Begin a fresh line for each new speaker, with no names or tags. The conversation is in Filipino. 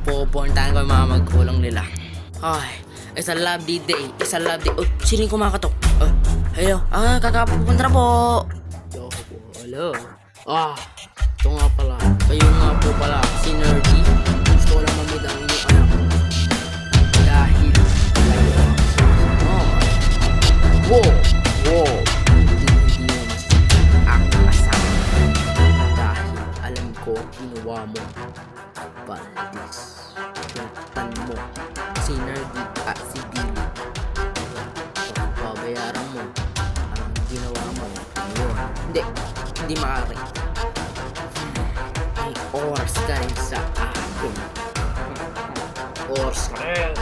Pupuntahan ko yung mga magulang nila. Ay, it's a lovely day. It's a lovely... Oh, sino yung kumakatok? Hello? Kakapunta na po. Yo po, hello. Ito nga pala. Kayo nga po pala, si Nerdy. Gusto ko lang mamit ang inyong anak. Dahil kayo wow. Hindi mo mas ang asawa. Dahil alam ko, ginawa mo. Valdez. Pinatan mo si Nerdy at si Billy. Babayaran mo ang ginawa mo. Yun. Hindi maaari. May oras ka rin sa akin. Oras ka rin.